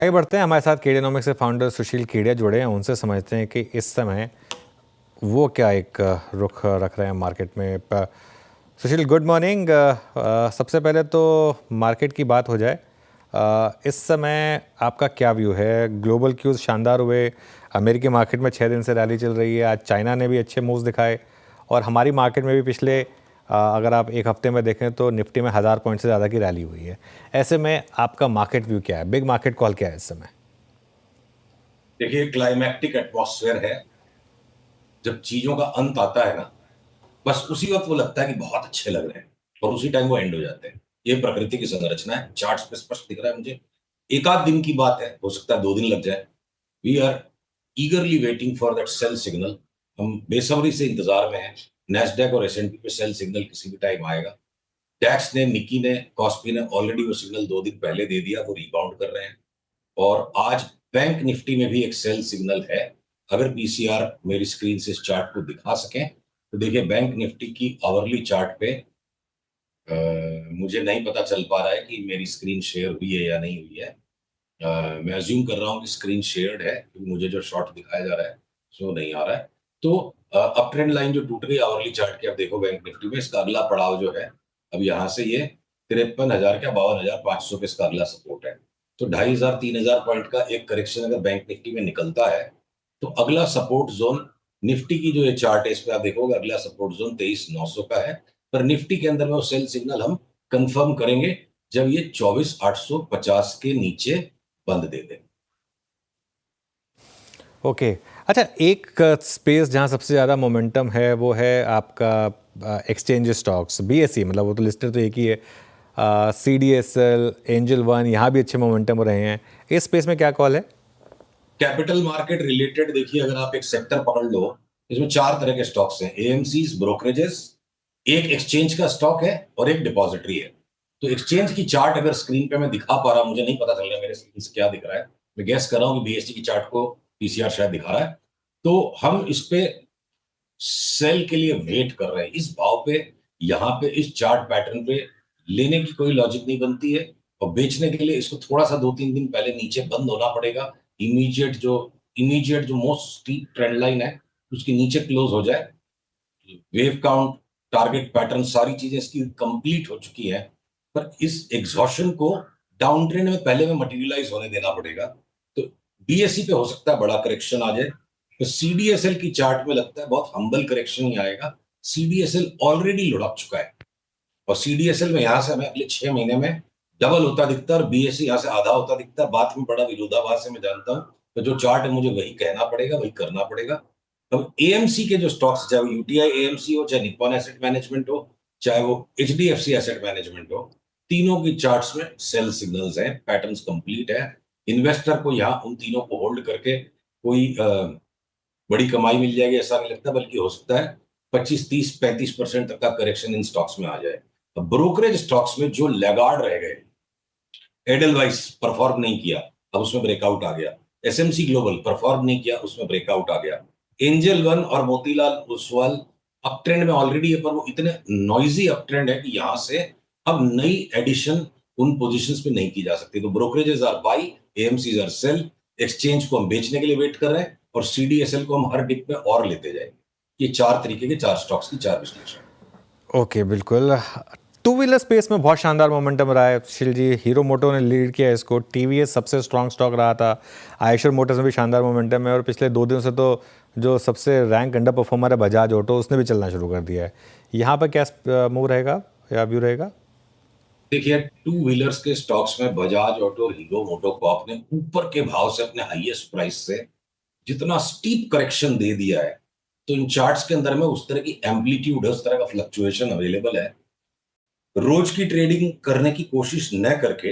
आगे बढ़ते हैं। हमारे साथ केडियोनॉमिक्स के फाउंडर सुशील केडिया जुड़े हैं। उनसे समझते हैं कि इस समय वो क्या एक रुख रख रहे हैं मार्केट में। सुशील, गुड मॉर्निंग। सबसे पहले तो मार्केट की बात हो जाए। इस समय आपका क्या व्यू है? ग्लोबल क्यूज शानदार हुए, अमेरिकी मार्केट में 6 दिन से रैली चल रही है। आज चाइना ने भी अच्छे मूव्स दिखाए और हमारी मार्केट में भी पिछले अगर आप एक हफ्ते में देखें तो निफ्टी में 1000 पॉइंट से ज़्यादा की रैली हुई है। ऐसे में आपका मार्केट व्यू क्या है? बिग मार्केट कॉल क्या है इस समय? देखिए, क्लाइमैक्टिक एटमॉस्फेयर है। जब चीजों का अंत आता है ना, बस उसी वक्त वो लगता है कि बहुत अच्छे लग रहे हैं और उसी टाइम वो एंड हो जाते हैं। ये प्रकृति की संरचना है, चार्ट्स पे स्पष्ट दिख रहा है मुझे। एक आध दिन की बात है, हो सकता है 2 दिन लग जाए। We are eagerly waiting for that sell signal. हम बेसब्री से इंतजार में हैं। नेस्डैक और एसएनपी पे सेल सिग्नल किसी भी टाइम आएगा। डैक्स ने, निकी ने, कॉस्पी ने ऑलरेडी वो सिग्नल 2 दिन पहले दे दिया। वो रिबाउंड कर रहे हैं। और आज बैंक निफ्टी में भी एक सेल सिग्नल है। अगर पीसीआर मेरी स्क्रीन से इस चार्ट को दिखा सकें तो देखिए, बैंक निफ्टी की आवरली चार्ट पे मुझे नहीं पता चल पा रहा है कि मेरी स्क्रीन शेयर हुई है या नहीं हुई है। मैं अज्यूम कर रहा हूँ कि स्क्रीन शेयर्ड है, क्योंकि मुझे जो शॉट दिखाया जा रहा है सो नहीं आ रहा है। तो अप ट्रेंड लाइन जो टूट गई आवरली चार्ट की, अब देखो बैंक निफ्टी में इसका अगला पड़ाव जो है, अब यहाँ से ये 53,000 का 52,500 पे इसका अगला सपोर्ट है। तो 2,500 3,000 पॉइंट का एक करेक्शन अगर बैंक निफ्टी में निकलता है तो अगला सपोर्ट जोन निफ्टी की जो ये चार्ट है इस पे आप देखोगे, अगला सपोर्ट जोन 23,900 का है। पर निफ्टी के अंदर में वो सेल सिग्नल हम कंफर्म करेंगे जब ये 24,850 के नीचे बंद दे दे। ओके। अच्छा, एक स्पेस जहां सबसे ज़्यादा मोमेंटम है वो है आपका एक्सचेंज स्टॉक्स, बीएसई, मतलब वो तो लिस्टेड तो एक ही है। सीडीएसएल, एंजल वन, यहाँ भी अच्छे मोमेंटम हो रहे हैं। इस स्पेस में क्या कॉल है? कैपिटल मार्केट रिलेटेड देखिए, अगर आप एक सेक्टर पकड़ लो, इसमें 4 तरह के स्टॉक्स हैं। एएमसीज, ब्रोकरेजेस, एक एक्सचेंज का स्टॉक है और एक डिपॉजिटरी है। तो एक्सचेंज की चार्ट अगर स्क्रीन पे मैं दिखा पा रहा हूं, मुझे नहीं पता चल रहा मेरे स्क्रीन से क्या दिख रहा है। मैं गैस कर रहा हूं कि बीएससी की चार्ट को पीसीआर शायद दिखा रहा है। तो हम इस पे सेल के लिए वेट कर रहे हैं। इस भाव पे, यहाँ पे, इस चार्ट पैटर्न पे लेने की कोई लॉजिक नहीं बनती है। और बेचने के लिए इसको थोड़ा सा 2-3 दिन पहले नीचे बंद होना पड़ेगा। इमीडिएट जो मोस्ट स्टीप ट्रेंड लाइन है उसके नीचे क्लोज हो जाए। वेव काउंट, टारगेट पैटर्न, सारी चीजें इसकी कंप्लीट हो चुकी है। पर इस एग्जॉशन को डाउन ट्रेंड में पहले में मटेरियलाइज होने देना पड़ेगा। तो बीएससी पे हो सकता है बड़ा करेक्शन आ जाए। तो सीडीएसएल की चार्ट में लगता है बहुत हम्बल करेक्शन ही आएगा। सीडीएसएल ऑलरेडी लुढ़क चुका है और सीडीएसएल में यहां से हमें अगले 6 महीने में डबल होता दिखता है और बीएससी यहां से आधा होता दिखता है। बात में बड़ा विरोधाभास है, मैं जानता हूं। तो जो चार्ट है मुझे वही कहना पड़ेगा, वही करना पड़ेगा। अब एएमसी के जो स्टॉक्स, चाहे वो यूटीआई एएमसी हो, चाहे निप्पॉन एसेट मैनेजमेंट हो, चाहे वो एचडीएफसी एसेट मैनेजमेंट हो, तीनों की चार्ट्स में सेल सिग्नल्स हैं, पैटर्न्स कंप्लीट है। इन्वेस्टर को यहाँ उन तीनों को होल्ड करके कोई बड़ी कमाई मिल जाएगी ऐसा नहीं लगता, बल्कि हो सकता है 25, 30, 35% तक का करेक्शन इन स्टॉक्स में आ जाए। अब ब्रोकरेज स्टॉक्स में जो लैगार्ड रह गए, एडलवाइस परफॉर्म नहीं किया, अब उसमें ब्रेकआउट आ गया। एसएमसी ग्लोबल परफॉर्म नहीं किया, उसमें ब्रेकआउट आ गया। एंजल वन और मोतीलाल ओसवाल अप ट्रेंड में ऑलरेडी है, पर वो इतने नॉइजी अप ट्रेंड है कि यहां से अब नई एडिशन उन पोजीशंस पे नहीं की जा सकती। तो brokerages are buy, AMCs are sell. Exchange को हम बेचने के लिए वेट कर रहे हैं और सीडीएसएल को हम हर डिप में और लेते जाएंगे। ये 4 तरीके के 4 स्टॉक्स की 4 विश्लेषण। ओके, बिल्कुल। टू व्हीलर स्पेस में बहुत शानदार मोमेंटम रहा है सुशील जी। हीरो मोटो ने लीड किया इसको, टीवीएस सबसे स्ट्रॉन्ग स्टॉक रहा था। आयशर मोटर्स में भी शानदार मोमेंटम है और पिछले 2 दिनों से तो जो सबसे रैंक अंडर परफॉर्मर है बजाज ऑटो, उसने भी चलना शुरू कर दिया है। यहाँ पर क्या मूव रहेगा या व्यू रहेगा? देखिए, टू व्हीलर्स के स्टॉक्स में बजाज ऑटो और हीरो मोटोकॉर्प ने ऊपर के भाव से, अपने हाईएस्ट प्राइस से जितना स्टीप करेक्शन दे दिया है, तो इन चार्ट्स के अंदर में उस तरह की एम्पलीट्यूड है, उस तरह का फ्लक्चुएशन अवेलेबल है। रोज की ट्रेडिंग करने की कोशिश न करके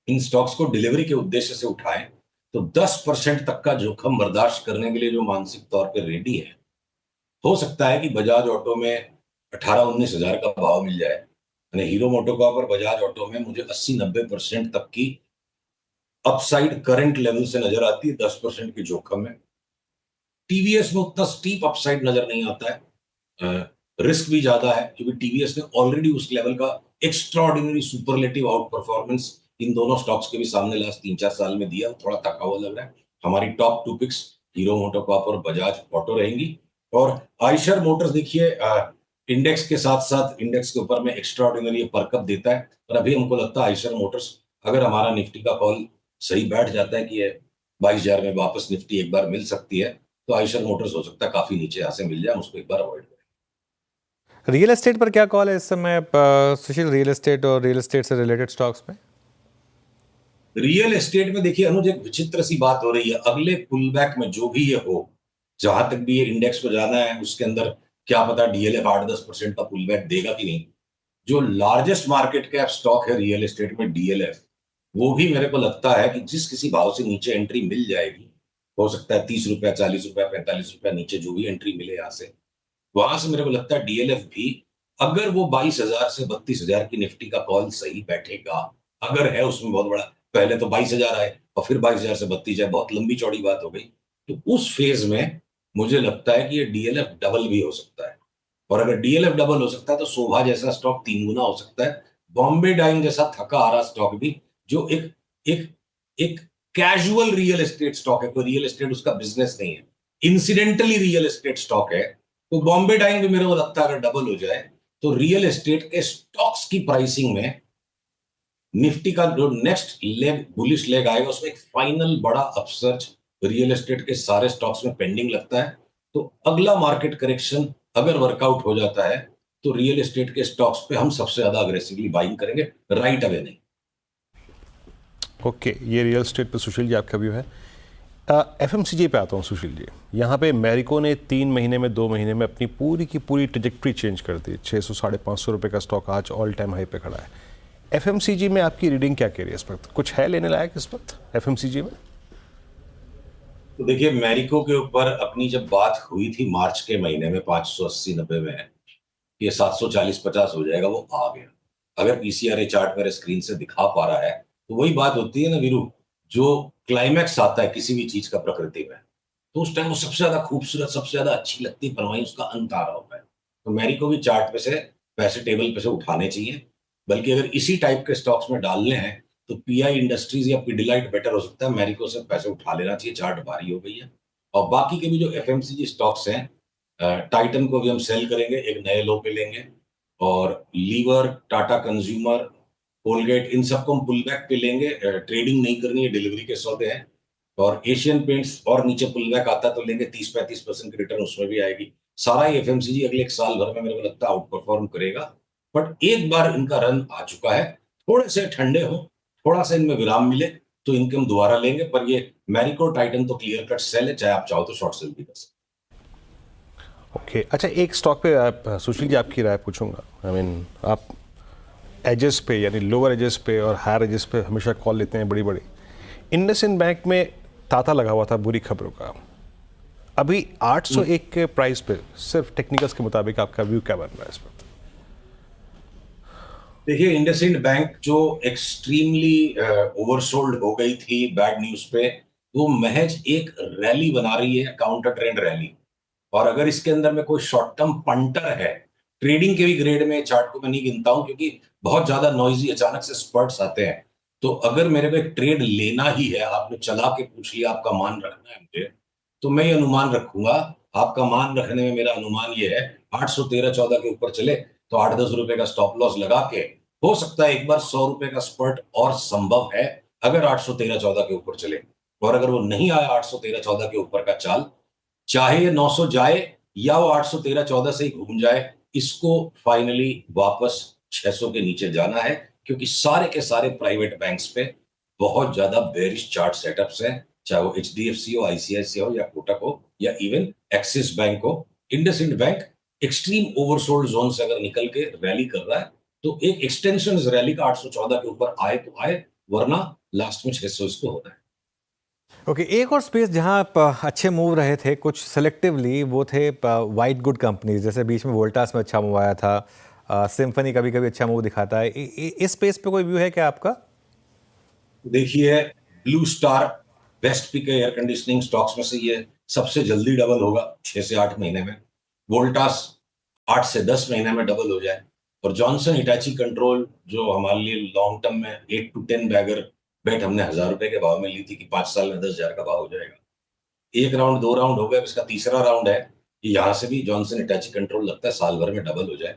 इन स्टॉक्स को डिलीवरी के उद्देश्य से उठाएं तो 10% तक का जोखिम बर्दाश्त करने के लिए जो मानसिक तौर पर रेडी है, हो सकता है कि बजाज ऑटो में 18-19 हजार का भाव मिल जाए। यानी हीरो मोटोकॉर्प और बजाज ऑटो में मुझे 80-90% तक की अपसाइड करंट लेवल से नजर आती है, 10% की जोखिम में। टीवीएस में उतना स्टीप अपसाइड नजर नहीं आता है। रिस्क भी ज्यादा है क्योंकि टीवीएस ने ऑलरेडी उस लेवल का extraordinary superlative out performance in दोनों स्टॉक्स के भी सामने लास्ट 3-4 साल में दिया, थोड़ा थका हुआ लग रहा है। हमारी टॉप 2 पिक्स हीरो मोटोकॉर्प और बजाज ऑटो रहेंगी। और आयशर मोटर्स देखिए इंडेक्स के साथ साथ इंडेक्स के ऊपर में एक्स्ट्रा ऑर्डिनरी परकअप देता है, और अभी हमको लगता है आयशर मोटर्स, अगर हमारा निफ्टी का कॉल सही बैठ जाता है कि ये 22,000 में वापस निफ्टी एक बार मिल सकती है, तो आयशर मोटर्स हो सकता है काफी नीचे यहाँ से मिल जाए, उसको एक बार अवॉइड करें। रियल एस्टेट पर क्या कॉल है इस समय सुशील, रियल एस्टेट और रियल एस्टेट से रिलेटेड स्टॉक्स में? रियल एस्टेट में देखिए अनुज, एक विचित्र सी बात हो रही है। अगले पुल बैक में जो भी ये हो, जहां तक भी ये इंडेक्स को जाना है, उसके अंदर क्या पता डीएलएफ 8-10% का पुल बैक देगा कि नहीं। जो लार्जेस्ट मार्केट कैप स्टॉक है रियल एस्टेट में डीएलएफ, वो भी मेरे को लगता है कि जिस किसी भाव से नीचे एंट्री मिल जाएगी, हो सकता है 30 रुपया, 40 रुपया, 45 रुपया नीचे जो भी एंट्री मिले यहाँ से, वहां से मेरे को लगता है डीएलएफ भी, अगर वो 22,000 से 32,000 की निफ्टी का कॉल सही बैठेगा, अगर है उसमें बहुत बड़ा, पहले तो 22,000 आए और फिर 22,000 से 32,000, बहुत लंबी चौड़ी बात हो गई, तो उस फेज में मुझे लगता है कि ये डीएलएफ डबल भी हो सकता है। और अगर डीएलएफ डबल हो सकता है तो शोभा जैसा स्टॉक 3 गुना हो सकता है। बॉम्बे डाइंग जैसा थका आ रहा स्टॉक भी, जो एक एक एक कैजुअल रियल एस्टेट स्टॉक है, कोई रियल एस्टेट उसका बिजनेस नहीं है, इंसिडेंटली रियल एस्टेट स्टॉक है, तो बॉम्बे डाइंग भी मेरे को लगता है अगर डबल हो जाए तो रियल एस्टेट के स्टॉक्स की प्राइसिंग में निफ्टी का जो नेक्स्ट लेग, बुलिश लेग आएगा, उसमें एक फाइनल बड़ा अपसर्ज रियल एस्टेट के सारे स्टॉक्स में पेंडिंग लगता है। तो अगला मार्केट करेक्शन अगर वर्कआउट हो जाता है तो रियल एस्टेट के स्टॉक्स पे हम सबसे ज्यादा अग्रेसिवली बाइंग करेंगे, राइट अवे नहीं। ओके, ये रियल एस्टेट पे सुशील जी आपका व्यू है। एफएमसीजी पे आता हूँ सुशील जी। यहाँ पे मैरिको ने 3 महीने में 2 महीने में अपनी पूरी की पूरी ट्रेजेक्ट्री चेंज कर दी। 600 साढ़े 500 रुपये का स्टॉक आज ऑल टाइम हाई पे खड़ा है। एफएमसीजी में आपकी रीडिंग क्या कह रही है इस वक्त? कुछ है लेने लायक इस वक्त एफएमसीजी में? तो देखिए मैरिको के ऊपर अपनी जब बात हुई थी मार्च के महीने में 580-90 में, ये 740-50 हो जाएगा, वो आ गया। अगर पीसीआरए चार्ट मेरे स्क्रीन से दिखा पा रहा है, तो वही बात होती है ना वीरू, जो क्लाइमैक्स आता है किसी भी चीज का प्रकृति में, तो उस टाइम वो सबसे ज्यादा खूबसूरत, सबसे ज्यादा अच्छी लगती है, पर वहीं उसका अंत आ रहा होता है। तो मैरी को भी चार्ट पे से पैसे टेबल पे से उठाने चाहिए। बल्कि अगर इसी टाइप के स्टॉक्स में डालने हैं तो पीआई इंडस्ट्रीज या पिडिलाइट बेटर हो सकता है, मैरिको से पैसे उठा लेना चाहिए, चार्ट भारी हो गई है। और बाकी के भी जो एफएमसीजी स्टॉक्स हैं, टाइटन को भी हम सेल करेंगे, एक नए लो पे लेंगे, और लीवर, टाटा कंज्यूमर, कोलगेट, इन सबको हम पुल बैक पे लेंगे। ट्रेडिंग नहीं करनी है, डिलीवरी के सौदे हैं। और एशियन पेंट्स और नीचे पुल बैक आता तो लेंगे, 30-35% की रिटर्न उसमें भी आएगी। सारा ही एफएमसीजी अगले एक साल भर में मेरे को लगता है आउट परफॉर्म करेगा। बट एक बार इनका रन आ चुका है, थोड़े से ठंडे हो, थोड़ा सा इनमें विराम मिले तो इनकम दोबारा लेंगे। पर ये मैरिको टाइटन तो क्लियर कट सेल है, चाहे आप चाहो तो शॉर्ट सेल भी कर सकते। ओके, अच्छा एक स्टॉक पे आप सुशील जी आपकी राय पूछूंगा। आप एजेस पे यानी लोअर एजेस पे और हायर एजेस पे हमेशा कॉल लेते हैं बड़ी बड़ी। इंडसइंड बैंक में तांता लगा हुआ था बुरी खबरों का। अभी 801 के प्राइस पे सिर्फ टेक्निकल्स के मुताबिक आपका व्यू क्या बन रहा है इस पर? देखिए इंडसइंड बैंक जो एक्सट्रीमली ओवरसोल्ड हो गई थी बैड न्यूज पे, वो महज एक रैली बना रही है, काउंटर ट्रेंड रैली। और अगर इसके अंदर में कोई शॉर्ट टर्म पंटर है, ट्रेडिंग के भी ग्रेड में चार्ट को मैं नहीं गिनता हूं, क्योंकि बहुत ज्यादा नॉइजी अचानक से स्पर्ट्स आते हैं। तो अगर मेरे को एक ट्रेड लेना ही है, आपने चला के पूछ लिया आपका मान रखना है मुझे, तो मैं ये अनुमान रखूंगा। आपका मान रखने में मेरा अनुमान ये है, 813-14 के ऊपर चले तो 8-10 रुपए का स्टॉप लॉस लगा के, हो सकता है एक बार 100 रुपए का स्पर्ट और संभव है, अगर 813-14 के ऊपर चले। और अगर वो नहीं आया 813-14 के ऊपर का चाल, चाहे ये 900 जाए या वो 813-14 से ही घूम जाए, इसको फाइनली वापस 600 के नीचे जाना है। क्योंकि सारे के सारे प्राइवेट बैंक्स पे बहुत ज्यादा बेरिश चार्ट सेटअप्स हैं, चाहे वो एचडीएफसी हो, आईसीआईसीआई हो, या कोटक हो, या इवन एक्सिस बैंक हो। IndusInd bank extreme oversold zone से अगर निकल के रैली कर रहा है, तो एक एक्सटेंशन रैली का 814 के ऊपर आए तो आए, वरना लास्ट में 600 इसको होता है। ओके, एक और स्पेस जहां आप अच्छे मूव रहे थे कुछ सेलेक्टिवली, वो थे वाइट गुड कंपनीज। जैसे बीच में वोल्टास में अच्छा मूव आया था, सिम्फनी कभी कभी अच्छा मूव दिखाता है। इस स्पेस पे कोई व्यू है क्या आपका? देखिए ब्लू स्टार बेस्ट पिक है एयर कंडीशनिंग स्टॉक्स में से, ये सबसे जल्दी डबल होगा 6 से 8 महीने में। वोल्टास 8 से 10 महीने में डबल हो जाए। और जॉनसन हिटाची कंट्रोल जो हमारे लिए लॉन्ग टर्म में 8 to 10 बैगर बेट हमने 1,000 रुपए के भाव में ली थी कि 5 साल में 10,000 का भाव हो जाएगा। एक राउंड 2 राउंड हो गए, अब इसका तीसरा राउंड है कि यहाँ से भी जॉनसन हिटाची कंट्रोल लगता है साल भर में डबल हो जाए।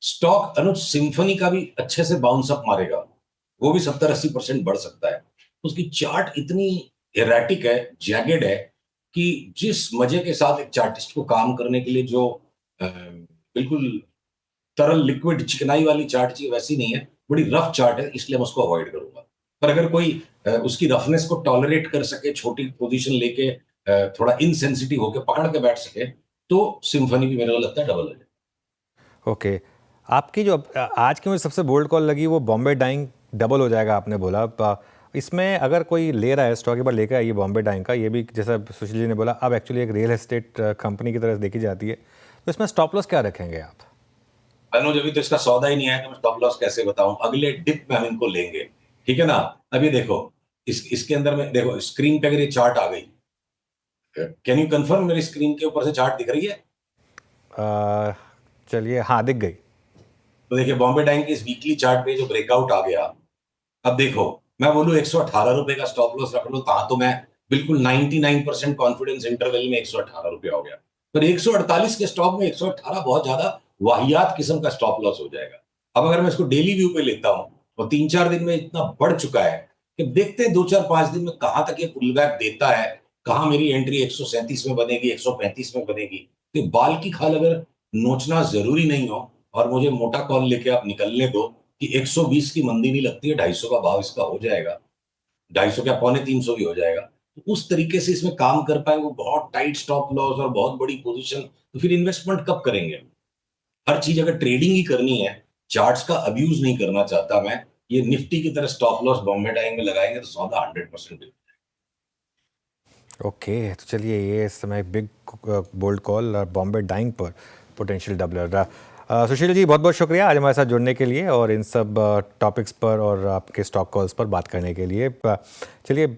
स्टॉक अनुज सिम्फनी का भी अच्छे से बाउंस अप मारेगा, वो भी 70-80% बढ़ सकता है। उसकी चार्ट इतनी एराटिक है, जैगेड है कि जिस मजे के साथ एक चार्टिस्ट को काम करने के लिए जो बिल्कुल तरल लिक्विड चिकनाई वाली चार्ट चाहिए वैसी नहीं है, बड़ी रफ चार्ट है, इसलिए मैं उसको अवॉइड करूंगा। पर अगर कोई उसकी रफनेस को टॉलरेट कर सके, छोटी पोजीशन लेके थोड़ा इनसेंसिटिव होकर पकड़ के बैठ सके, तो सिम्फनी भी मेरे को लगता है डबल हो जाए। ओके, आपकी जो आज की मुझे सबसे बोल्ड कॉल लगी वो बॉम्बे डाइंग डबल हो जाएगा आपने बोला। इसमें अगर कोई ले रहा है स्टॉक एक बार लेकर आइए बॉम्बे डाइंग का, ये भी जैसा सुशील जी ने बोला अब एक्चुअली एक रियल एस्टेट कंपनी की तरह देखी जाती है, तो इसमें स्टॉप लॉस क्या रखेंगे आप? अनुज अभी तो इसका सौदा ही नहीं आया तो मैं स्टॉप लॉस कैसे बताऊं? अगले डिप में हम इनको लेंगे, ठीक है ना। अभी देखो इसके अंदर में देखो स्क्रीन पे अगर ये चार्ट आ गई, कैन यू कंफर्म मेरी स्क्रीन के ऊपर से चार्ट दिख रही है? चलिए, हाँ दिख गई। तो देखिए बॉम्बे डाइंग के इस वीकली चार्ट पे जो ब्रेकआउट आ गया, अब देखो मैं बोलूं 118 रुपए का स्टॉप लॉस रख लो, कहा तो मैं बिल्कुल 99% कॉन्फिडेंस इंटरवल में 118 रुपए हो गया। पर 148 के स्टॉक में 118 बहुत ज्यादा वाहियात किस्म का स्टॉप लॉस हो जाएगा। अब अगर मैं इसको डेली व्यू पे लेता हूं और 3-4 दिन में इतना बढ़ चुका है कि देखते हैं 2-4-5 दिन में कहां तक ये पुल बैक देता है, कहां मेरी एंट्री 137 में बनेगी, 135 में बनेगी। तो बाल की खाल अगर नोचना जरूरी नहीं हो और मुझे मोटा कॉल लेके आप निकलने दो कि 120 की मंदी नहीं लगती है, 250 का भाव इसका हो जाएगा, 250 क्या 250 भी हो जाएगा, तो उस तरीके से इसमें काम कर पाए वो बहुत टाइट स्टॉप लॉस और बहुत बड़ी पोजीशन, तो फिर इन्वेस्टमेंट कब करेंगे? हर चीज अगर ट्रेडिंग ही करनी है, चार्ट्स का अब्यूज नहीं करना चाहता मैं, ये निफ्टी की तरह स्टॉप लॉस बॉम्बे डाइंग में लगाएंगे तो सौदा 100% ओके, तो चलिए ये इस समय big bold call Bombay Dyeing पर पोटेंशियल डबलर। सुशील जी बहुत बहुत शुक्रिया आज हमारे साथ जुड़ने के लिए और इन सब टॉपिक्स पर और आपके स्टॉक कॉल्स पर बात करने के लिए। चलिए